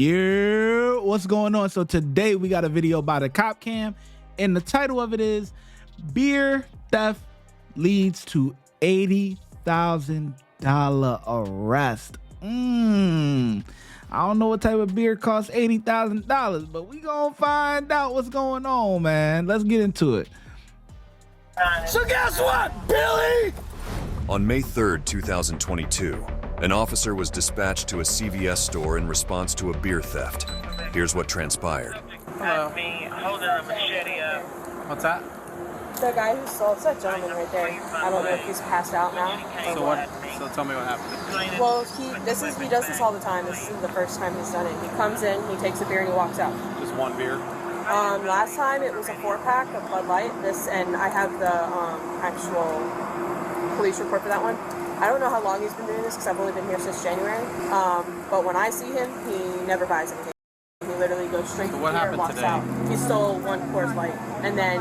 Yeah, what's going on? So today we got a video by the cop cam, and the title of it is beer theft leads to $80,000 arrest. I don't know what type of beer costs $80,000, but we gonna find out what's going on, man. Let's get into it. So guess what, Billy? On May 3rd, 2022, an officer was dispatched to a CVS store in response to a beer theft. Here's what transpired. Hello. What's that? The guy who stole it's that gentleman right there. I don't know if he's passed out now. So tell me what happened. Well, he does this all the time. This isn't the first time he's done it. He comes in, he takes a beer, and he walks out. Just one beer? Last time it was a 4-pack of Bud Light. And I have the actual police report for that one. I don't know how long he's been doing this because I've only been here since January. But when I see him, he never buys anything. He literally goes straight to beer and walks out. He stole one Coors Light. And then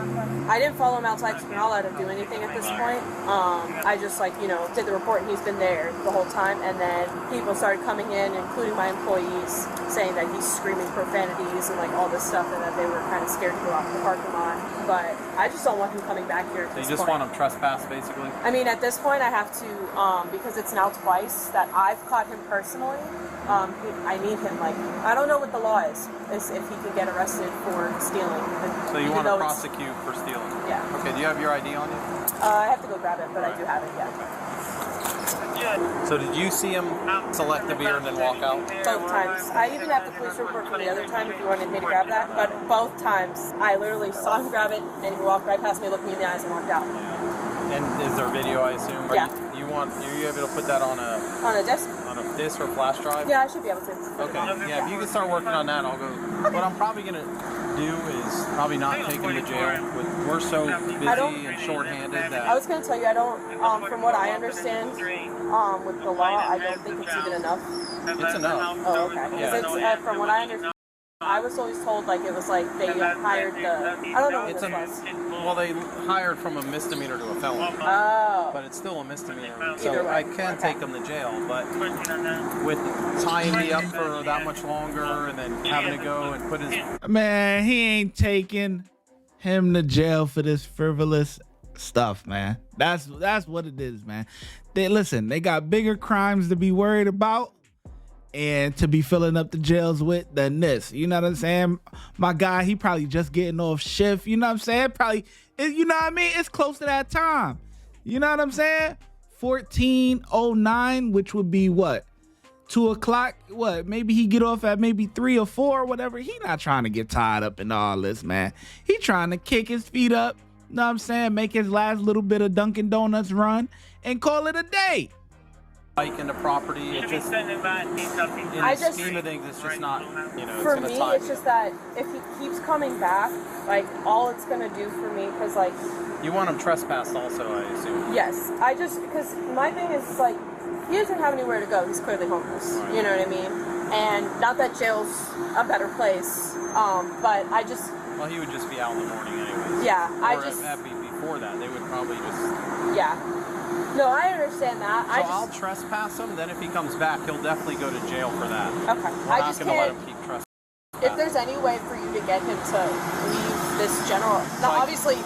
I didn't follow him outside because we're not allowed to do anything at this point. I just did the report and he's been there the whole time. And then people started coming in, including my employees, saying that he's screaming profanities and all this stuff and that they were kind of scared to go out to the parking lot. But I just don't want him coming back here at this point. So you just want him trespassed, basically? I mean, at this point I have to, because it's now twice that I've caught him personally. I need him, I don't know what the law is if he can get arrested for stealing. So you want to prosecute for stealing? Yeah. Okay, do you have your ID on you? I have to go grab it, but I do have it, yeah. So did you see him select the beer and then walk out? Both times. I even have the police report for the other time if you wanted me to grab that, but both times I literally saw him grab it and he walked right past me, looked me in the eyes and walked out. Yeah. And is there video, I assume? Yeah. Are you able to put that on a disc? On a disc or flash drive? Yeah, I should be able to. Okay. Yeah, if you can start working on that, I'll go. Okay. What I'm probably gonna do is probably not take him to jail. We're so busy and short-handed that. I was gonna tell you, I don't. From what I understand, with the law, I don't think it's even enough. It's enough. Oh, okay. Yeah. From what I understand, I was always told it was they hired the. I don't know what this was. Well, they hired from a misdemeanor to a felony. Oh. But it's still a misdemeanor. So I can take him to jail, but with tying me up for that much longer and then having to go and put his... Man, he ain't taking him to jail for this frivolous stuff, man. That's what it is, man. They got bigger crimes to be worried about and to be filling up the jails with than this. You know what I'm saying? My guy, he probably just getting off shift. You know what I'm saying? Probably, you know what I mean? It's close to that time. You know what I'm saying? 14:09, which would be what? 2 o'clock? What? Maybe he get off at maybe 3 or 4 or whatever. He not trying to get tied up in all this, man. He trying to kick his feet up. You know what I'm saying? Make his last little bit of Dunkin' Donuts run and call it a day. In the property, it just in the scheme of things, it's just not, for me, it's just that if he keeps coming back, all it's gonna do for me, because you want him trespassed also, I assume. Yes, because my thing is he doesn't have anywhere to go. He's clearly homeless. Right. You know what I mean? And not that jail's a better place, but I just. Well, he would just be out in the morning anyways. Yeah, before that, they would probably just. Yeah. No, I understand that. So I'll trespass him, then if he comes back, he'll definitely go to jail for that. Okay. We're not going to let him keep trespassing. If there's any way for you to get him to leave this general... Now, obviously,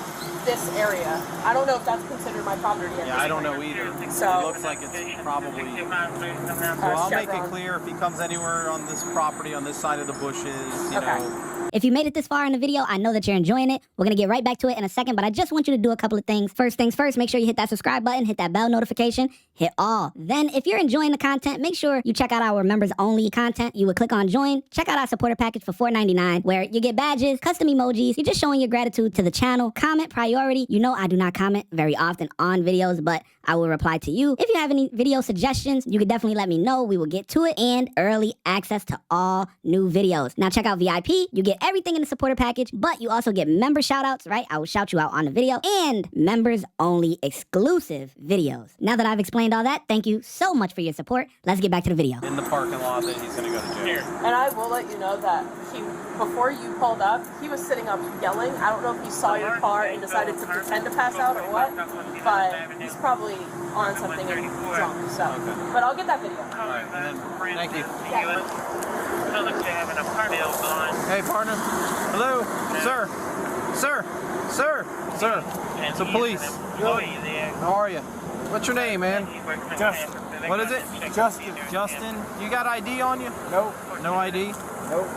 this area, I don't know if that's considered my property yet. Yeah, I don't know either. So, it looks like it's probably... Well, I'll make it clear if he comes anywhere on this property, on this side of the bushes, you know... If you made it this far in the video, I know that you're enjoying it. We're going to get right back to it in a second, but I just want you to do a couple of things. First things first, make sure you hit that subscribe button, hit that bell notification, hit all. Then, if you're enjoying the content, make sure you check out our members-only content. You would click on join, check out our supporter package for $4.99, where you get badges, custom emojis, you're just showing your gratitude to the channel. Comment priority. You know I do not comment very often on videos, but I will reply to you. If you have any video suggestions, you can definitely let me know. We will get to it. And early access to all new videos. Now check out VIP. You get everything in the supporter package, but you also get member shoutouts, right? I will shout you out on the video, and members only exclusive videos. Now that I've explained all that, thank you so much for your support. Let's get back to the video. In the parking lot that he's gonna go to jail. And I will let you know that before you pulled up, he was sitting up yelling. I don't know if he saw your car and decided to pretend to pass out or what, but he's probably on something and drunk, so. Okay. But I'll get that video. All right, and then, thank you. Yeah. Hey, partner. Hello, sir. Sir. It's the police. How are you? What's your name, man? Justin. What is it? Justin. Justin. You got ID on you? Nope. No ID? Nope.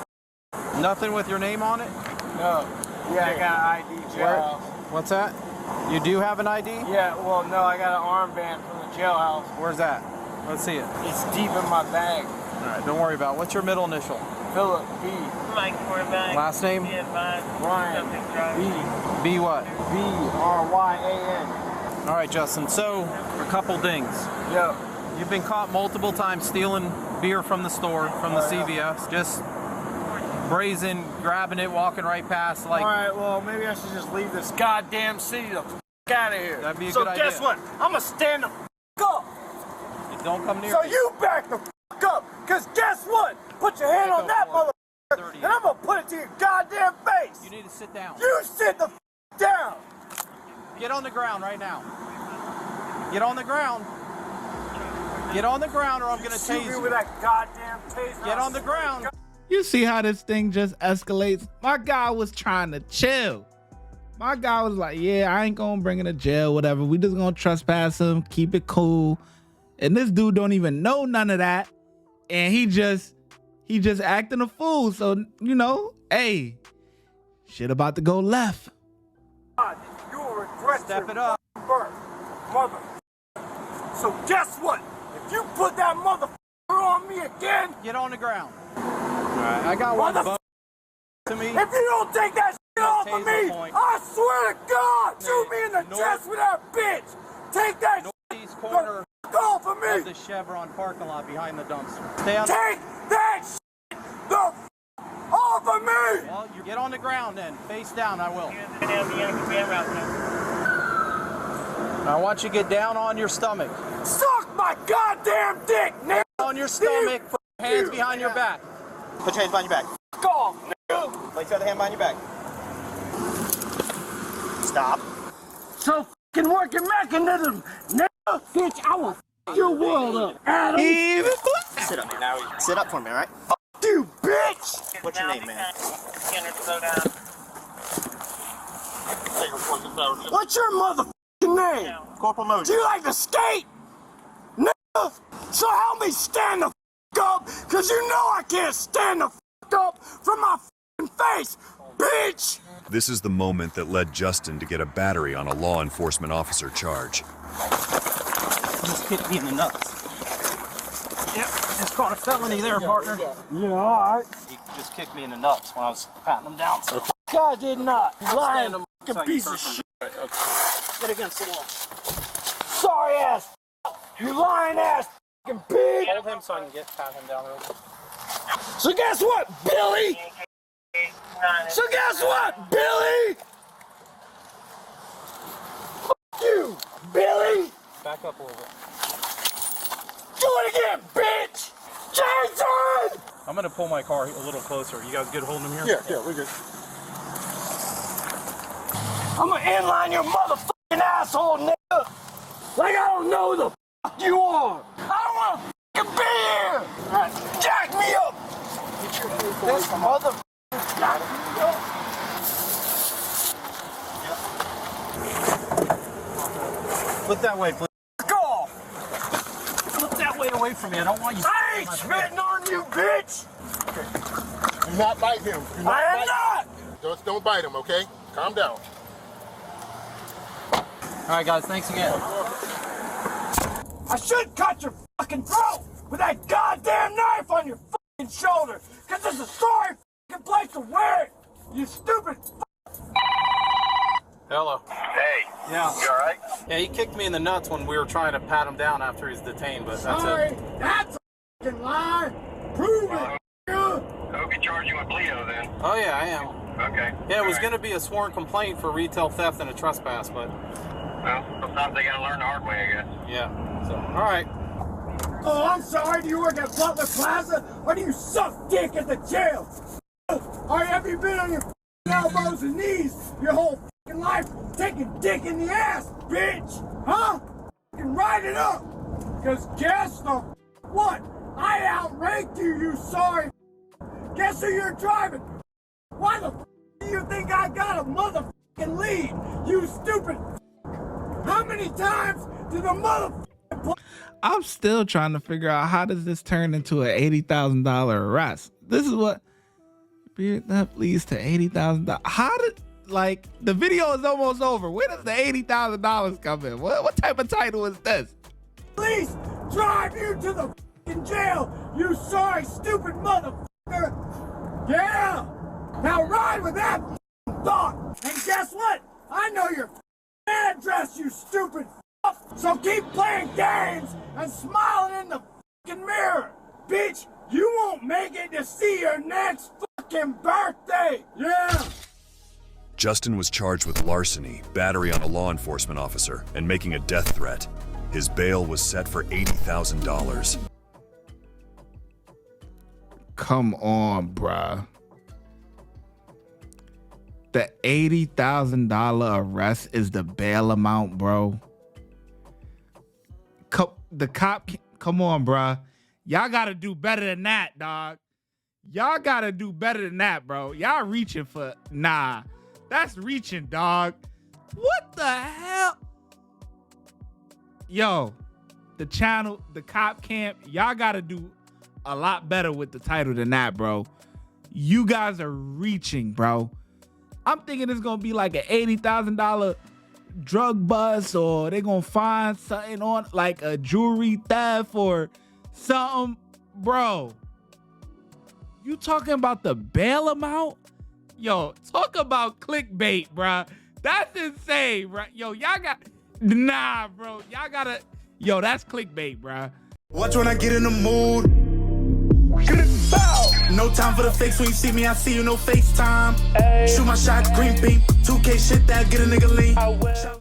Nothing with your name on it? No. Yeah, I got an ID. Jailhouse. What's that? You do have an ID? Yeah, well, no, I got an armband from the jailhouse. Where's that? Let's see it. It's deep in my bag. All right, don't worry about it. What's your middle initial? Philip B. Last name? Ryan B. B what? B-R-Y-A-N. All right, Justin. So, a couple things. Yo. You've been caught multiple times stealing beer from the store, from the CVS. Just brazen, grabbing it, walking right past. Like, All right, well, maybe I should just leave this goddamn city the f out of here. That'd be a so good idea. guess what? I'm gonna stand the f up. don't come near So me. you back the f up, because guess what? Put your hand on that motherfucker, and I'm gonna put it to your goddamn face. You need to sit down. You sit the f down. Get on the ground right now. Get on the ground. Get on the ground or I'm gonna Shoot tase me you. with that goddamn taser. Get on the ground. You see how this thing just escalates? My guy was trying to chill. My guy was like, yeah, I ain't gonna bring him to jail, whatever. We just gonna trespass him, keep it cool. And this dude don't even know none of that. And he just acting a fool. So, you know, hey, shit about to go left. You will regret Step your it up. birth, mother. So guess what? If you put that motherfucker on me again, Get on the ground. Alright, I got one Motherf- to me. if you don't take that shit off of taser me, point. I swear to God, shoot me in the North- chest with that bitch. Take that Northeast shit corner off of of me. the Chevron parking lot behind the dumpster. Stay on. Take that shit the f off of me. Well, you get on the ground then. Face down, I will. I want you to get down on your stomach. Suck my goddamn dick, nigga. On your stomach, put your hands behind your back. Put your hands behind your back. Fuck off, nigga. Place your other hand behind your back. Stop. So fucking working mechanism, nigga. Bitch, I will f your world up, Adam. Sit up, man. Now sit up for me, all right? F you, bitch. What's your name, man? What's your motherfucking name? Corporal Do Moses. you like to skate? Nigga. So help me stand the f up, cause you know I can't stand the f up from my f***ing face, bitch. This is the moment that led Justin to get a battery on a law enforcement officer charge. Just hit me in the nuts. Yep, it's called a felony there, partner. Yeah, alright. You just kicked me in the nuts when I was patting them down. So God did not. Lying fucking piece of shit. get against the wall. Sorry ass. You lying ass fucking pig. Hold him so I can pat him down real quick. So guess what, Billy? So guess what, Billy? Fuck you, Billy. Back up a little bit. Do it again, bitch. Jason! I'm gonna pull my car a little closer. You guys good holding him here? Yeah, we're good. I'm gonna inline your motherfucking asshole, nigga. Like I don't know who the fuck you are. I don't wanna fucking be here. Right. Jack me up. This motherfucker jack me up. Look that way, please. Fuck off. Look that way away from me. I don't want you. I ain't spitting on you, bitch. Do not bite him. Do not I am bite not. Just don't bite him, okay? Calm down. All right, guys. Thanks again. I should cut your fucking throat with that goddamn knife on your fucking shoulder, cause it's a sorry fucking place to wear it, you stupid Hello. Hey, Yeah. you alright? Yeah, he kicked me in the nuts when we were trying to pat him down after he's detained, but that's sorry. it. That's a fucking lie. Prove it, nigga. Who can charge you with Leo then? Oh yeah, I am. Okay. Yeah, it was Alright. gonna be a sworn complaint for retail theft and a trespass, but Well, sometimes they gotta learn the hard way, I guess. yeah. So, all right. Oh, I'm sorry. Do you work at Butler Plaza, or do you suck dick at the jail? Or have you been on your elbows and knees your whole fucking life taking dick in the ass, bitch? Huh? Fucking ride it up. Cause guess the what? I outranked you, you sorry. Guess who you're driving? Why the do you think I got a motherfucking lead? You stupid. How many times did the motherfucking I'm still trying to figure out how does this turn into an $80,000 arrest. This is what beer theft leads to $80,000. How did, like, the video is almost over. Where does the $80,000 come in? What type of title is this? police drive you to the fucking jail, you sorry, stupid motherfucker? Yeah! Now ride with that thought! And guess what? I know your address, you stupid f***. So keep playing games and smiling in the fucking mirror! Bitch, you won't make it to see your next fucking birthday! Yeah! Justin was charged with larceny, battery on a law enforcement officer, and making a death threat. His bail was set for $80,000. Come on, bruh. The $80,000 arrest is the bail amount, bro. The cop, come on, bruh. Y'all gotta do better than that, dog. Y'all gotta do better than that, bro. Y'all reaching for, nah. That's reaching, dog. What the hell? Yo, the channel, the cop camp, y'all gotta do a lot better with the title than that, bro. You guys are reaching, bro. I'm thinking it's gonna be like an $80,000 drug bust, or they gonna find something on like a jewelry theft or something, bro. You talking about the bail amount? Yo, talk about clickbait, bro. That's insane, bro. Yo, y'all got, nah, bro. Y'all gotta, yo, that's clickbait, bro. Watch when I get in the mood. No time for the fakes. When you see me, I see you, no FaceTime. Shoot my shot, green beam. 2K shit that get a nigga lean.